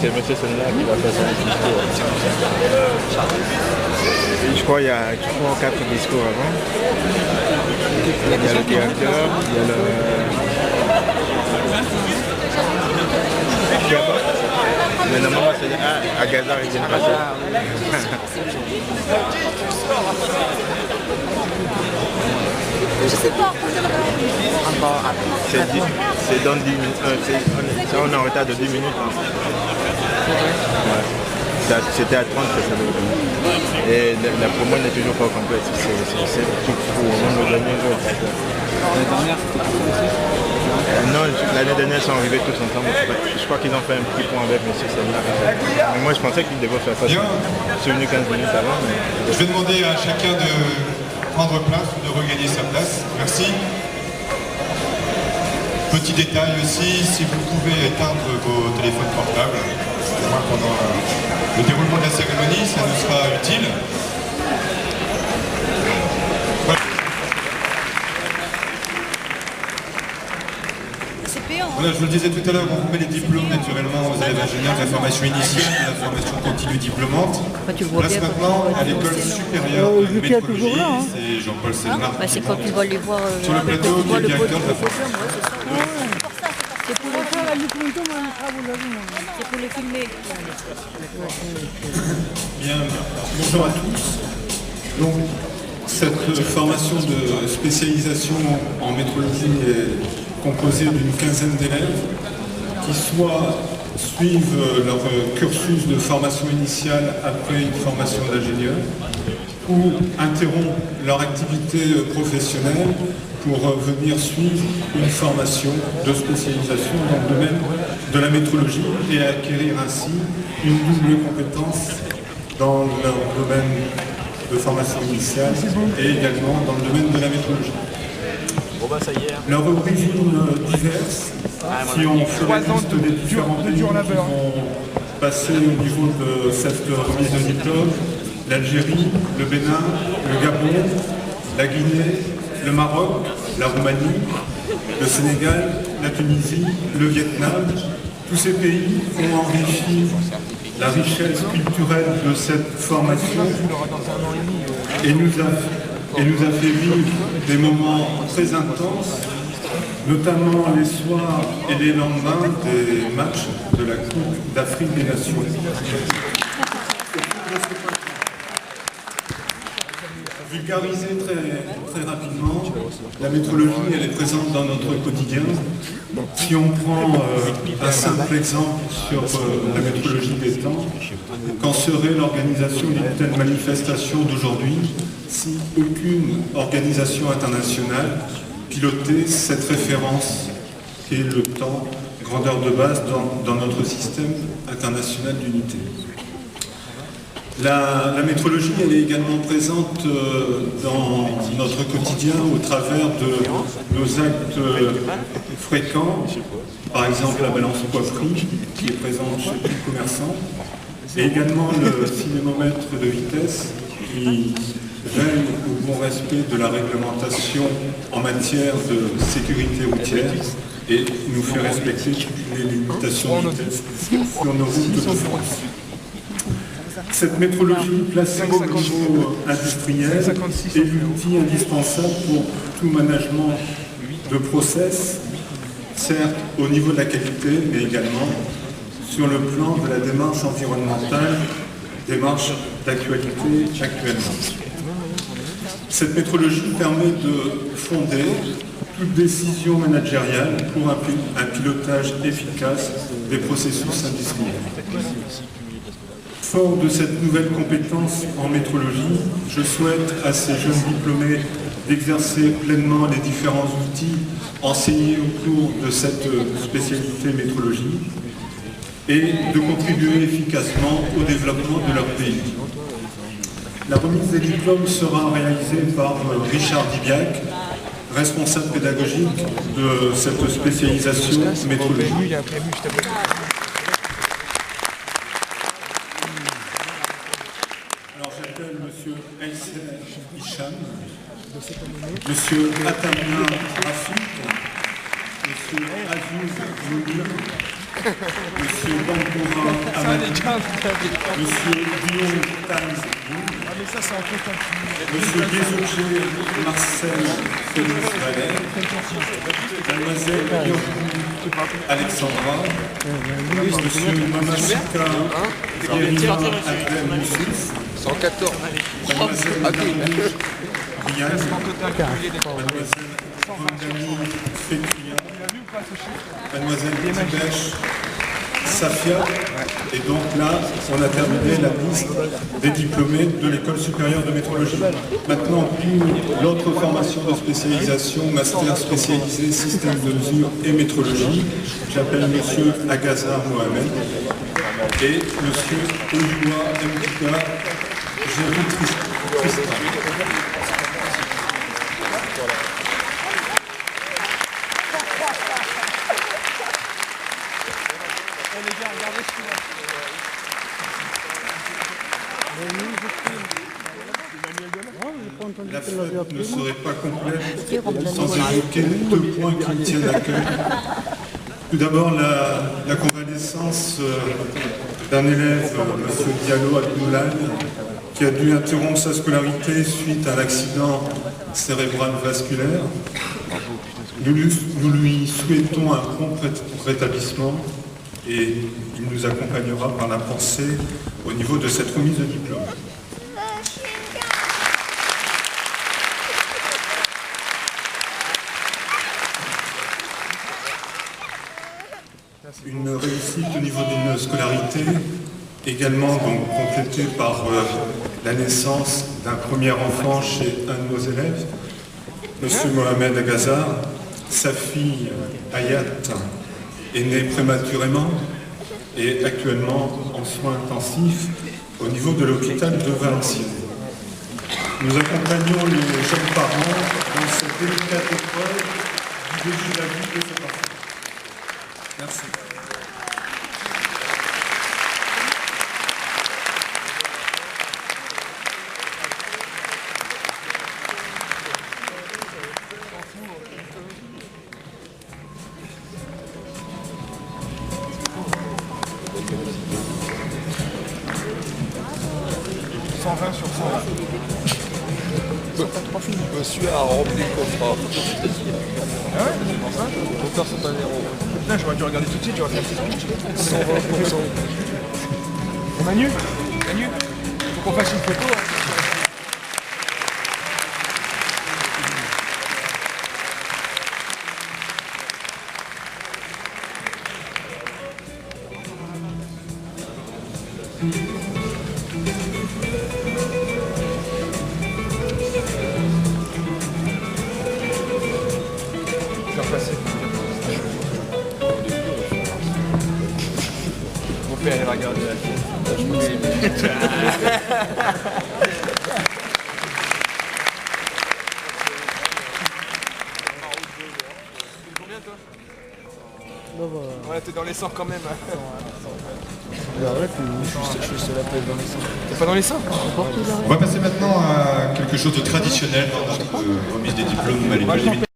C'est M. Senna qui va faire son discours. Je crois qu'il y a 3 ou 4 discours avant. Il y a le directeur, il y a le... Mais normalement c'est à Gaza et Génération. Je sais pas. C'est dans 10 minutes. On est en retard de 10 minutes. Hein. Ouais. C'était à 30 que ça devait venir. Et la promo n'est toujours pas complète. C'est tout pour le dernier jour. L'année dernière, c'était tout aussi. Non, l'année dernière, ils sont arrivés tous ensemble. Je crois qu'ils ont fait un petit point avec M. Senna. Mais moi, je pensais qu'ils devaient faire ça. Je suis venu 15 minutes avant. Mais... Je vais demander à chacun de prendre place ou de regagner sa place. Merci. Petit détail aussi, si vous pouvez éteindre vos téléphones portables, pendant le déroulement de la cérémonie, ça nous sera utile. Voilà, je vous le disais tout à l'heure, on vous met les diplômes naturellement aux élèves ingénieurs de la formation initiale, de la formation continue diplômante. Place maintenant à l'école supérieure de métrologie, c'est Jean-Paul Sénard. C'est quand tu vas les voir sur le plateau qui est directeur de la formation. C'est pour les filmer. Bien, bonjour à tous. Donc, cette formation de spécialisation en métrologie est composée d'une quinzaine d'élèves qui soit suivent leur cursus de formation initiale après une formation d'ingénieur ou interrompent leur activité professionnelle pour venir suivre une formation de spécialisation dans le domaine de la métrologie et acquérir ainsi une double compétence dans leur domaine de formation initiale et également dans le domaine de la métrologie. Leurs origines diverses, si on fait la liste des différents pays qui vont passer au niveau de cette remise de diplôme, l'Algérie, le Bénin, le Gabon, la Guinée, le Maroc, la Roumanie, le Sénégal, la Tunisie, le Vietnam, tous ces pays ont enrichi la richesse culturelle de cette formation et nous a fait vivre des moments très intenses, notamment les soirs et les lendemains des matchs de la Coupe d'Afrique des Nations. Vulgariser très rapidement, la métrologie elle est présente dans notre quotidien. Si on prend un simple exemple sur la métrologie des temps, qu'en serait l'organisation d'une telle manifestation d'aujourd'hui si aucune organisation internationale pilotait cette référence qui est le temps, grandeur de base dans notre système international d'unité. La métrologie, elle est également présente dans notre quotidien au travers de nos actes fréquents, par exemple la balance poids-prix qui est présente chez tout commerçant, et également le cinémomètre de vitesse qui veille au bon respect de la réglementation en matière de sécurité routière et nous fait respecter les limitations de vitesse sur nos routes de France. Cette métrologie placée au niveau industriel est l'outil indispensable pour tout management de process, certes au niveau de la qualité, mais également sur le plan de la démarche environnementale, démarche d'actualité actuellement. Cette métrologie permet de fonder toute décision managériale pour un pilotage efficace des processus industriels. Fort de cette nouvelle compétence en métrologie, je souhaite à ces jeunes diplômés d'exercer pleinement les différents outils enseignés au cours de cette spécialité métrologie et de contribuer efficacement au développement de leur pays. La remise des diplômes sera réalisée par Richard Dibiac, responsable pédagogique de cette spécialisation métrologie. Alors j'appelle M. Aïsser Hicham, M. Atamia Rafik, M. Azouz Mounir, Monsieur Bangura Amadi, Monsieur Guillaume Tanz, Monsieur Guézouché Marcel Félix Valère, Mademoiselle Yorgou Alexandra, Monsieur Mamachika Irina Abdel Youssouf, 114. Mademoiselle Darmouche Brian, Mademoiselle Rangani Fekria, Mademoiselle Tibèche Safia. Et donc là, on a terminé la liste des diplômés de l'École supérieure de métrologie. Maintenant, pour l'autre formation de spécialisation, master spécialisé système de mesure et métrologie, j'appelle Monsieur Agazar Mohamed et Monsieur Oyoua Mdika Jéry Tristan. La fête ne serait pas complète sans évoquer deux points qui me tiennent à cœur. Tout d'abord, la convalescence d'un élève, M. Diallo Abdoulaye, qui a dû interrompre sa scolarité suite à un accident cérébral vasculaire. Nous lui souhaitons un prompt rétablissement et il nous accompagnera par la pensée au niveau de cette remise de diplôme. Une réussite au niveau d'une scolarité, également donc complétée par la naissance d'un premier enfant chez un de nos élèves, M. Mohamed Agazar. Sa fille Hayat est née prématurément et actuellement en soins intensifs au niveau de l'hôpital de Valenciennes. Nous accompagnons les jeunes parents dans cette délicate épreuve du début de la vie de cet enfant. Merci. Monsieur a rempli le contrat. Ah ouais, c'est pour ça. Les compteurs sont à 0. Putain, j'aurais dû regarder tout de suite, j'aurais fait 120%. Manu, faut qu'on fasse une photo. Hein. Mon père, il va regarder la film. Combien toi? Ouais, t'es dans les 100 quand même. Je suis seul à peine dans les 100. T'es pas dans les 100? On va passer maintenant à quelque chose de traditionnel dans notre remise des diplômes à l'école des militaires.